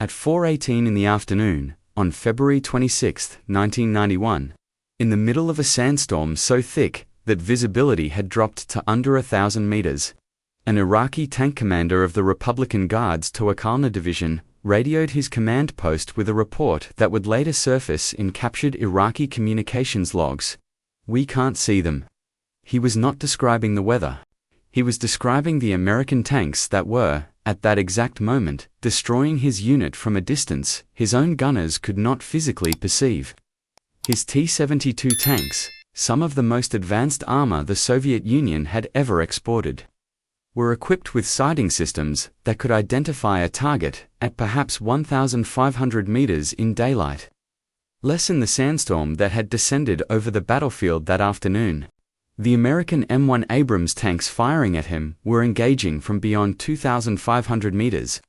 at 4:18 in the afternoon, on February 26, 1991, in the middle of a sandstorm so thick that visibility had dropped to under 1,000 meters, an Iraqi tank commander of the Republican Guards Tawakalna Division radioed his command post with a report that would later surface in captured Iraqi communications logs. "We can't see them." He was not describing the weather. He was describing the American tanks that were, at that exact moment, destroying his unit from a distance his own gunners could not physically perceive. His T-72 tanks, some of the most advanced armor the Soviet Union had ever exported, were equipped with sighting systems that could identify a target at perhaps 1,500 meters in daylight. Less in the sandstorm that had descended over the battlefield that afternoon, the American M1 Abrams tanks firing at him were engaging from beyond 2,500 meters.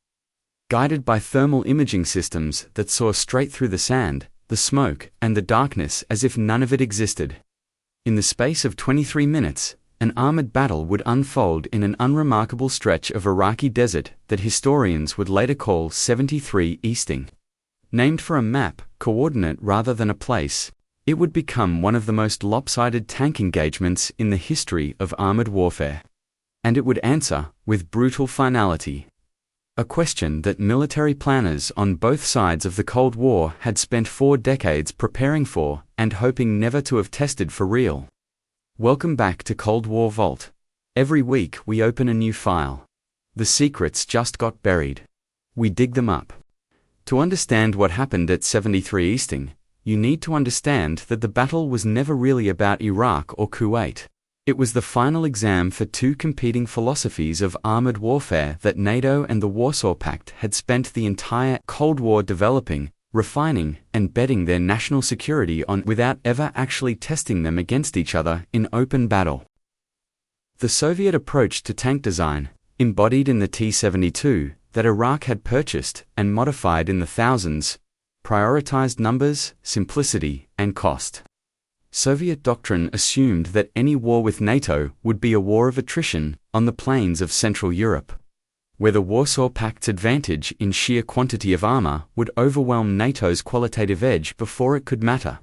Guided by thermal imaging systems that saw straight through the sand, the smoke, and the darkness as if none of it existed. In the space of 23 minutes, an armored battle would unfold in an unremarkable stretch of Iraqi desert that historians would later call 73 Easting. Named for a map, coordinate rather than a place, it would become one of the most lopsided tank engagements in the history of armored warfare. And it would answer, with brutal finality, a question that military planners on both sides of the Cold War had spent 4 decades preparing for and hoping never to have tested for real. Welcome back to Cold War Vault. Every week we open a new file. The secrets just got buried. We dig them up. To understand what happened at 73 Easting, you need to understand that the battle was never really about Iraq or Kuwait. It was the final exam for 2 competing philosophies of armored warfare that NATO and the Warsaw Pact had spent the entire Cold War developing, refining, and betting their national security on without ever actually testing them against each other in open battle. The Soviet approach to tank design, embodied in the T-72 that Iraq had purchased and modified in the thousands, prioritized numbers, simplicity, and cost. Soviet doctrine assumed that any war with NATO would be a war of attrition on the plains of Central Europe, where the Warsaw Pact's advantage in sheer quantity of armor would overwhelm NATO's qualitative edge before it could matter.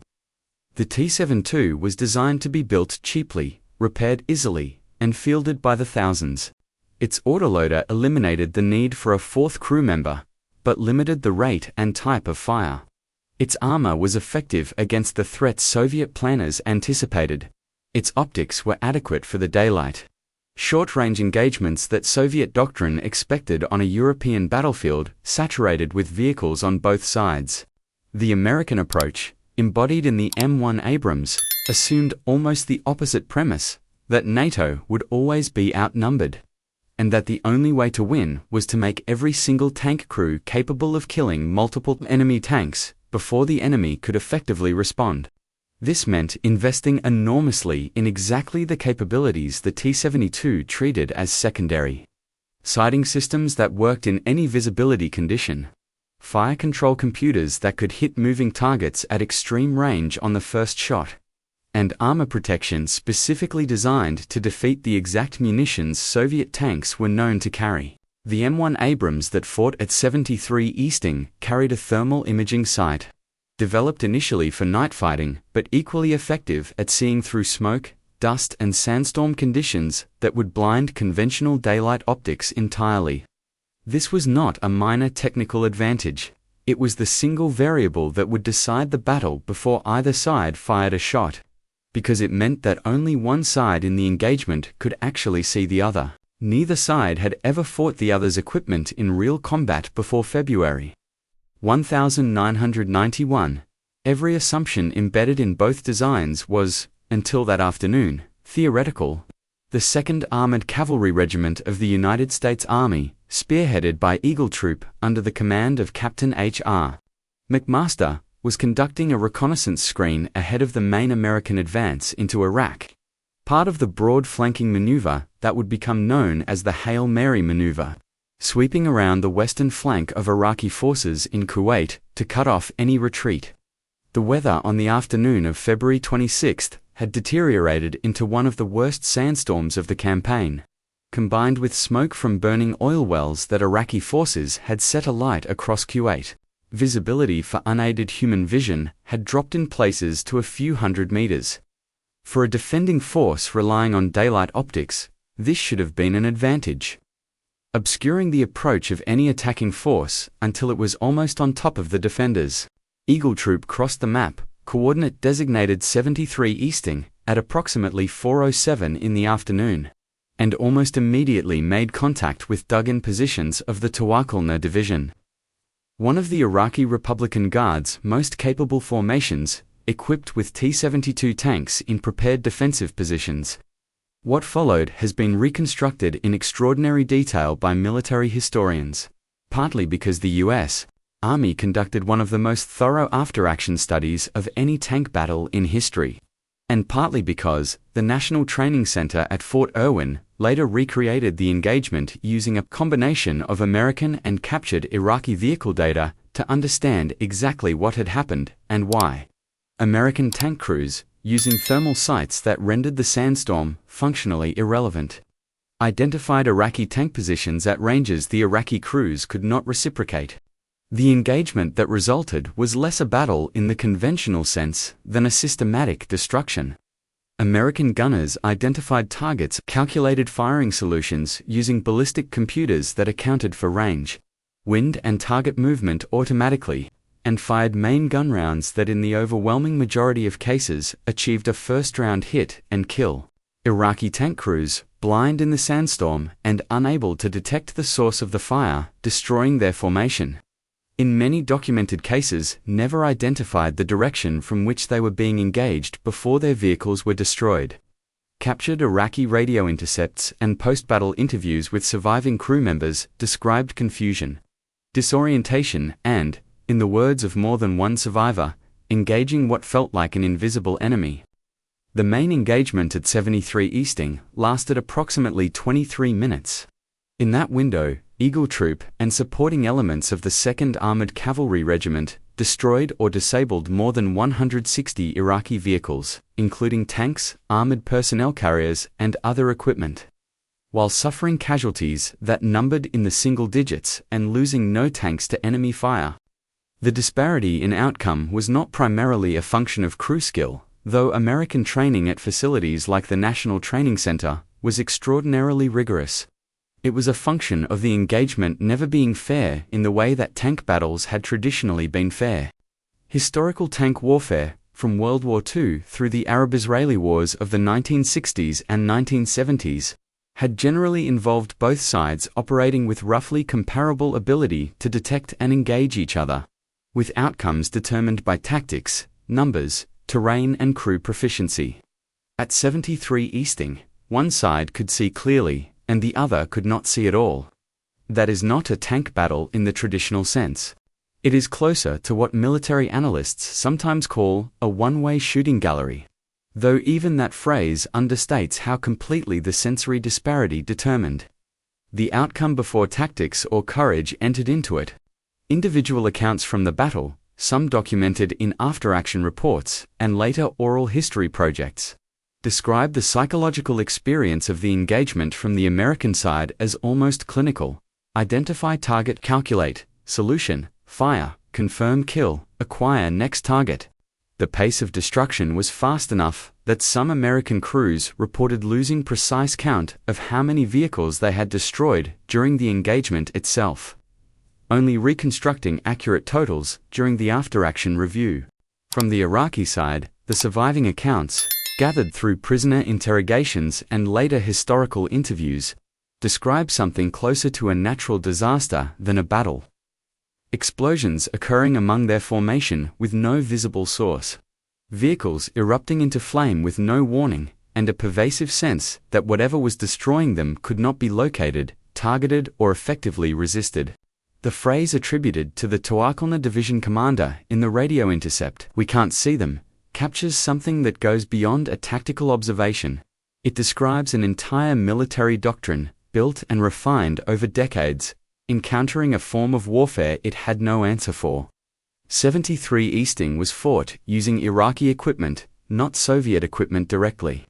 The T-72 was designed to be built cheaply, repaired easily, and fielded by the thousands. Its autoloader eliminated the need for a 4th crew member, but limited the rate and type of fire. Its armor was effective against the threats Soviet planners anticipated. Its optics were adequate for the daylight, short-range engagements that Soviet doctrine expected on a European battlefield saturated with vehicles on both sides. The American approach, embodied in the M1 Abrams, assumed almost the opposite premise, that NATO would always be outnumbered, and that the only way to win was to make every single tank crew capable of killing multiple enemy tanks before the enemy could effectively respond. This meant investing enormously in exactly the capabilities the T-72 treated as secondary. Sighting systems that worked in any visibility condition, fire control computers that could hit moving targets at extreme range on the first shot, and armor protection specifically designed to defeat the exact munitions Soviet tanks were known to carry. The M1 Abrams that fought at 73 Easting carried a thermal imaging sight, developed initially for night fighting but equally effective at seeing through smoke, dust and sandstorm conditions that would blind conventional daylight optics entirely. This was not a minor technical advantage. It was the single variable that would decide the battle before either side fired a shot, because it meant that only one side in the engagement could actually see the other. Neither side had ever fought the other's equipment in real combat before February 1991. Every assumption embedded in both designs was, until that afternoon, theoretical. The 2nd Armored Cavalry Regiment of the United States Army, spearheaded by Eagle Troop under the command of Captain H.R. McMaster, was conducting a reconnaissance screen ahead of the main American advance into Iraq, part of the broad flanking maneuver that would become known as the Hail Mary maneuver, sweeping around the western flank of Iraqi forces in Kuwait to cut off any retreat. The weather on the afternoon of February 26 had deteriorated into one of the worst sandstorms of the campaign. combined with smoke from burning oil wells that Iraqi forces had set alight across Kuwait. Visibility for unaided human vision had dropped in places to a few hundred meters. For a defending force relying on daylight optics, this should have been an advantage, obscuring the approach of any attacking force until it was almost on top of the defenders. Eagle Troop crossed the map, coordinate designated 73 easting, at approximately 4:07 in the afternoon, and almost immediately made contact with dug-in positions of the Tawakulna Division, one of the Iraqi Republican Guard's most capable formations, equipped with T-72 tanks in prepared defensive positions. What followed has been reconstructed in extraordinary detail by military historians, partly because the U.S. Army conducted one of the most thorough after-action studies of any tank battle in history, and partly because the National Training Center at Fort Irwin later recreated the engagement using a combination of American and captured Iraqi vehicle data to understand exactly what had happened and why. American tank crews, using thermal sights that rendered the sandstorm functionally irrelevant, identified Iraqi tank positions at ranges the Iraqi crews could not reciprocate. The engagement that resulted was less a battle in the conventional sense than a systematic destruction. American gunners identified targets, calculated firing solutions using ballistic computers that accounted for range, wind and target movement automatically, and fired main gun rounds that in the overwhelming majority of cases achieved a first-round hit and kill. Iraqi tank crews, blind in the sandstorm and unable to detect the source of the fire, destroying their formation, in many documented cases never identified the direction from which they were being engaged before their vehicles were destroyed. Captured Iraqi radio intercepts and post-battle interviews with surviving crew members described confusion, disorientation and, in the words of more than one survivor, engaging what felt like an invisible enemy. The main engagement at 73 Easting lasted approximately 23 minutes. In that window, Eagle Troop and supporting elements of the 2nd Armored Cavalry Regiment destroyed or disabled more than 160 Iraqi vehicles, including tanks, armored personnel carriers, and other equipment, while suffering casualties that numbered in the single digits and losing no tanks to enemy fire. The disparity in outcome was not primarily a function of crew skill, though American training at facilities like the National Training Center was extraordinarily rigorous. It was a function of the engagement never being fair in the way that tank battles had traditionally been fair. Historical tank warfare, from World War II through the Arab-Israeli wars of the 1960s and 1970s, had generally involved both sides operating with roughly comparable ability to detect and engage each other, with outcomes determined by tactics, numbers, terrain and crew proficiency. At 73 Easting, one side could see clearly, and the other could not see at all. That is not a tank battle in the traditional sense. It is closer to what military analysts sometimes call a one-way shooting gallery, though even that phrase understates how completely the sensory disparity determined the outcome before tactics or courage entered into it. Individual accounts from the battle, some documented in after-action reports and later oral history projects, describe the psychological experience of the engagement from the American side as almost clinical. Identify target, calculate, solution, fire, confirm kill, acquire next target. The pace of destruction was fast enough that some American crews reported losing precise count of how many vehicles they had destroyed during the engagement itself, only reconstructing accurate totals during the after-action review. From the Iraqi side, the surviving accounts, gathered through prisoner interrogations and later historical interviews, describe something closer to a natural disaster than a battle. Explosions occurring among their formation with no visible source, vehicles erupting into flame with no warning, and a pervasive sense that whatever was destroying them could not be located, targeted, or effectively resisted. The phrase attributed to the Tawakulna Division commander in the radio intercept, "We can't see them," captures something that goes beyond a tactical observation. It describes an entire military doctrine, built and refined over decades, encountering a form of warfare it had no answer for. 73 Easting was fought using Iraqi equipment, not Soviet equipment directly.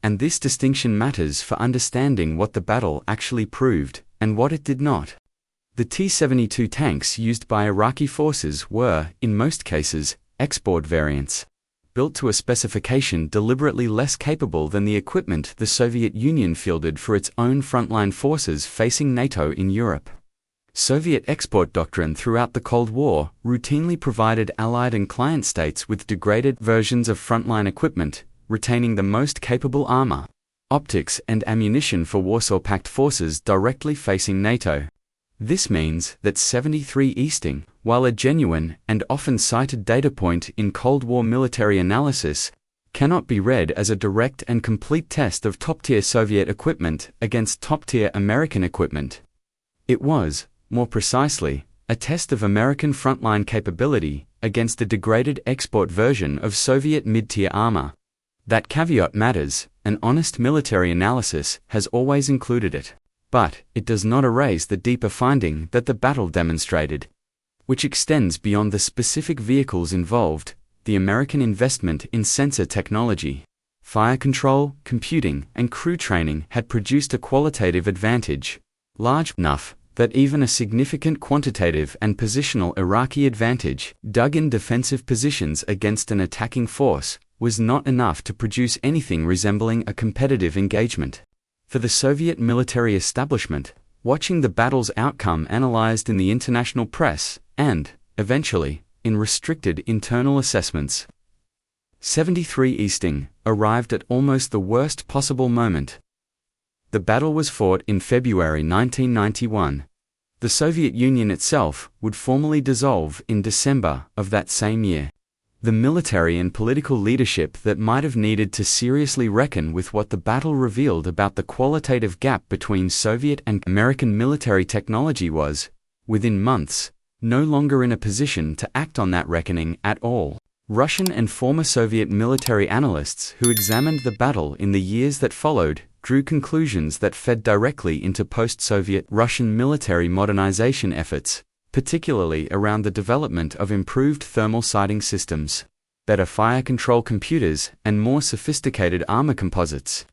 And this distinction matters for understanding what the battle actually proved, and what it did not. The T-72 tanks used by Iraqi forces were, in most cases, export variants, built to a specification deliberately less capable than the equipment the Soviet Union fielded for its own frontline forces facing NATO in Europe. Soviet export doctrine throughout the Cold War routinely provided Allied and client states with degraded versions of frontline equipment, retaining the most capable armor, optics, and ammunition for Warsaw Pact forces directly facing NATO. This means that 73 Easting, while a genuine and often cited data point in Cold War military analysis, cannot be read as a direct and complete test of top-tier Soviet equipment against top-tier American equipment. It was, more precisely, a test of American frontline capability against a degraded export version of Soviet mid-tier armor. That caveat matters. An honest military analysis has always included it. But it does not erase the deeper finding that the battle demonstrated, which extends beyond the specific vehicles involved. The American investment in sensor technology, fire control, computing, and crew training had produced a qualitative advantage, large enough that even a significant quantitative and positional Iraqi advantage, dug in defensive positions against an attacking force, was not enough to produce anything resembling a competitive engagement. For the Soviet military establishment, watching the battle's outcome analyzed in the international press, and, eventually, in restricted internal assessments, 73 Easting arrived at almost the worst possible moment. The battle was fought in February 1991. The Soviet Union itself would formally dissolve in December of that same year. The military and political leadership that might have needed to seriously reckon with what the battle revealed about the qualitative gap between Soviet and American military technology was, within months, no longer in a position to act on that reckoning at all. Russian and former Soviet military analysts who examined the battle in the years that followed drew conclusions that fed directly into post-Soviet Russian military modernization efforts, particularly around the development of improved thermal sighting systems, better fire control computers, and more sophisticated armor composites.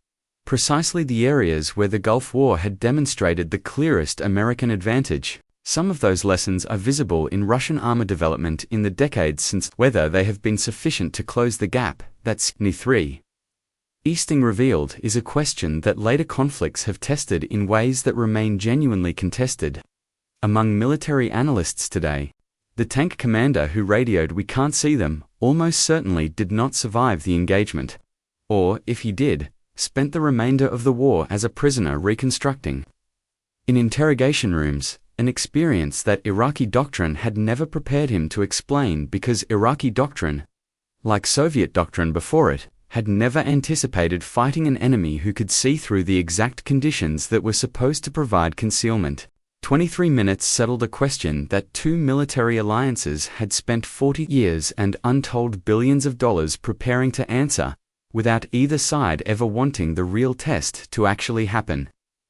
Precisely the areas where the Gulf War had demonstrated the clearest American advantage. Some of those lessons are visible in Russian armor development in the decades since. Whether they have been sufficient to close the gap, that's 3 Easting revealed, is a question that later conflicts have tested in ways that remain genuinely contested. Among military analysts today, the tank commander who radioed "we can't see them" almost certainly did not survive the engagement. Or, if he did, spent the remainder of the war as a prisoner reconstructing. In interrogation rooms, an experience that Iraqi doctrine had never prepared him to explain because Iraqi doctrine, like Soviet doctrine before it, had never anticipated fighting an enemy who could see through the exact conditions that were supposed to provide concealment. 23 minutes settled a question that two military alliances had spent 40 years and untold billions of dollars preparing to answer, without either side ever wanting the real test to actually happen.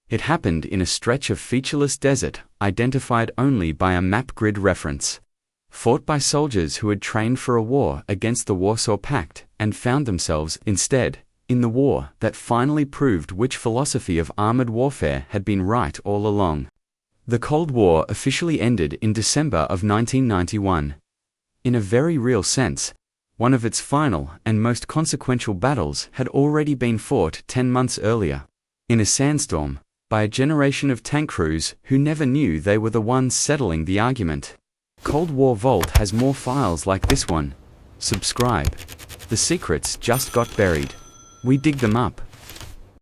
It happened in a stretch of featureless desert, identified only by a map grid reference, fought by soldiers who had trained for a war against the Warsaw Pact and found themselves, instead, in the war that finally proved which philosophy of armored warfare had been right all along. The Cold War officially ended in December of 1991. In a very real sense, one of its final and most consequential battles had already been fought 10 months earlier, in a sandstorm, by a generation of tank crews who never knew they were the ones settling the argument. Cold War Vault has more files like this one. Subscribe. The secrets just got buried. We dig them up.